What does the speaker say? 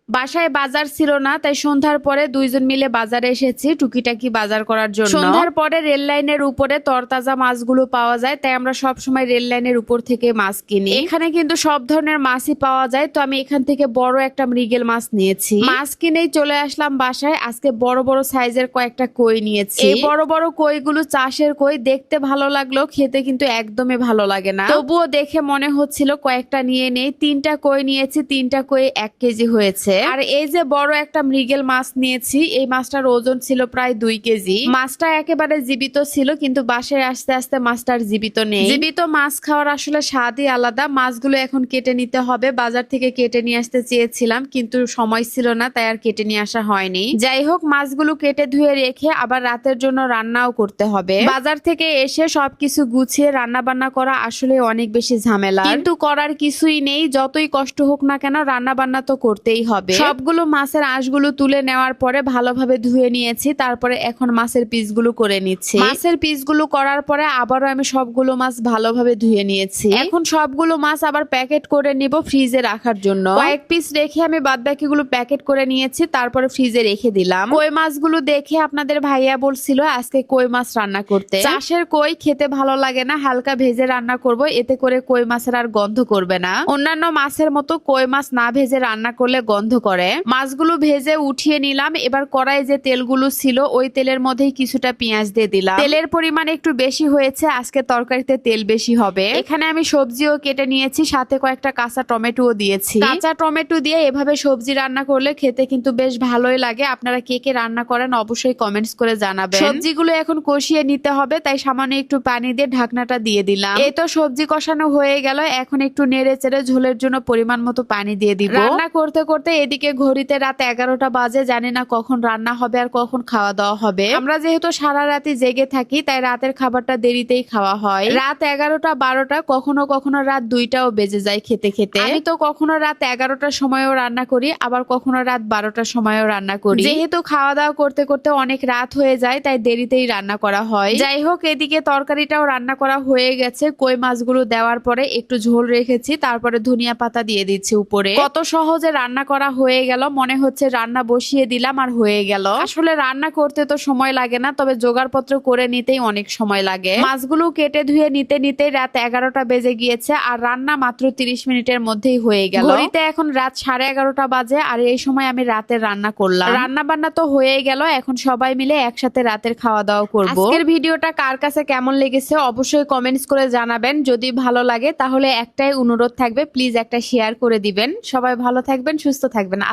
বাসায় বাজার ছিল না, তাই সন্ধ্যার পরে দুইজন মিলে বাজারে এসেছি টুকিটাকি বাজার করার জন্য। সন্ধ্যার পরে রেল লাইনের উপরে তরতাজা মাছগুলো পাওয়া যায়, তাই আমরা সব সময় রেল লাইনের উপর থেকে মাছ কিনি। এখানে কিন্তু সব ধরনের মাছই পাওয়া যায়, তো আমি এখান থেকে বড় একটা মৃগেল মাছ নিয়েছি। মাছ কিনেই চলে আসলাম বাসায়। আজকে বড় বড় সাইজের কয়েকটা কই নিয়েছি। এই বড় বড় কইগুলো চাষের কই, দেখতে ভালো লাগলো, খেতে কিন্তু একদমই ভালো লাগে না। তবুও দেখে মনে হচ্ছিল কয়েকটা নিয়ে নেই। 3টা কই নিয়েছি, 3টা কই 1 কেজি হয়েছে। আর এই যে বড় একটা মৃগেল মাছ নিয়েছি, এই মাছটার ওজন ছিল প্রায় 2 কেজি। মাছটা একেবারে জীবিত ছিল, কিন্তু বাসায় আস্তে আস্তে মাছটার জীবিত নেই। জীবিত মাছ খাওয়ার আসলে স্বাদই আলাদা। মাছগুলো এখন কেটে নিতে হবে। বাজার থেকে কেটে নিয়ে আসতে চেয়েছিলাম, কিন্তু সময় ছিল না, তাই আর কেটে নিয়ে আসা হয়নি। যাই হোক, মাছগুলো কেটে ধুয়ে রেখে আবার রাতের জন্য রান্নাও করতে হবে। বাজার থেকে এসে সবকিছু গুছিয়ে রান্না বান্না করা আসলে অনেক বেশি ঝামেলা, কিন্তু করার কিছুই নেই। যতই কষ্ট হোক না কেন, রান্না বান্না তো করতেই হবে। সবগুলো মাছের আঁশগুলো তুলে নেওয়ার পরে ভালোভাবে ধুয়ে নিয়েছি। তারপরে এখন মাছের পিসগুলো করে নিচ্ছি। মাছের পিসগুলো করার পরে আবারও আমি সবগুলো মাছ ভালোভাবে ধুয়ে নিয়েছি। এখন সবগুলো মাছ আবার প্যাকেট করে নিব ফ্রিজে রাখার জন্য। কয়েক পিস রেখে আমি বাদবাকিগুলো প্যাকেট করে নিয়েছি, তারপরে ফ্রিজে রেখে দিলাম। কই মাছগুলো দেখে আপনাদের ভাইয়া বলছিল আজকে কই মাছ রান্না করতে। চাষের কই খেতে ভালো লাগে না, হালকা ভেজে রান্না করব, এতে করে কই মাছের আর গন্ধ করবে না। অন্যান্য মাছের মতো কই মাছ না ভেজে রান্না করলে গন্ধ করে। মাছগুলো ভেজে উঠিয়ে নিলাম। এবার কড়াই যে তেলগুলো ছিল, ওই তেলের মধ্যেই কিছুটা পেঁয়াজ দিয়ে দিলাম। তেলের পরিমাণ একটু বেশি হয়েছে, আজকে তরকারিতে তেল বেশি হবে। এখানে আমি সবজিও কেটে নিয়েছি, সাথে কয়েকটা কাঁচা টমেটোও দিয়েছি। কাঁচা টমেটো দিয়ে এভাবে সবজি রান্না করলে খেতে কিন্তু বেশ ভালোই লাগে। আপনারা কে কে রান্না করেন অবশ্যই কমেন্টস করে জানাবেন। সবজিগুলো এখন কষিয়ে নিতে হবে, তাই সামান্য একটু পানি দিয়ে ঢাকনাটা দিয়ে দিলাম। এই তো সবজি কষানো হয়ে গেল। এখন একটু নেড়ে চেড়ে ঝোলের জন্য পরিমাণ মতো পানি দিয়ে দিব। রান্না করতে করতে এদিকে ঘড়িতে রাত 11টা বাজে। জানি না কখন রান্না হবে আর কখন খাওয়া দাওয়া হবে। আমরা যেহেতু সারা রাতি জেগে থাকি, তাই রাতের খাবারটা দেরিতেই খাওয়া হয়। রাত 11টা 12টা, কখনো কখনো রাত 2টাও বেজে যায় খেতে খেতে। আমি তো কখনো রাত 11টার সময়ও রান্না করি, আবার কখনো রাত 12টার সময়ও রান্না করি। যেহেতু খাওয়া দাওয়া করতে করতে অনেক রাত হয়ে যায়, তাই দেরিতেই রান্না করা হয়। যাই হোক, এদিকে তরকারিটাও রান্না করা হয়ে গেছে। কই মাছগুলো দেওয়ার পরে একটু ঝোল রেখেছি, তারপরে ধনিয়া পাতা দিয়ে দিচ্ছি উপরে। কত সহজে রান্না করা হয়ে গেল, মনে হচ্ছে রান্না বসিয়ে দিলাম আর হয়ে গেল। আসলে রান্না করতে তো সময় লাগে না, তবে জোগাড়পত্র করে নিতেই অনেক সময় লাগে। মাছগুলো কেটে ধুয়ে নিতে নিতে রাত 11টা বেজে গিয়েছে, আর রান্না মাত্র 30 মিনিটের মধ্যেই হয়ে গেল। ঘড়িতে এখন রাত 11:30 বাজে, আর এই সময় আমি রাতের রান্না করলাম। রান্না বান্না তো হয়ে গেল, এখন সবাই মিলে একসাথে রাতের খাওয়া দাওয়া করব। আজকের ভিডিওটা কার কাছে কেমন লেগেছে অবশ্যই কমেন্টস করে জানাবেন। যদি ভালো লাগে তাহলে একটাই অনুরোধ থাকবে, প্লিজ একটা শেয়ার করে দিবেন। সবাই ভালো থাকবেন, সুস্থ থাকবেন।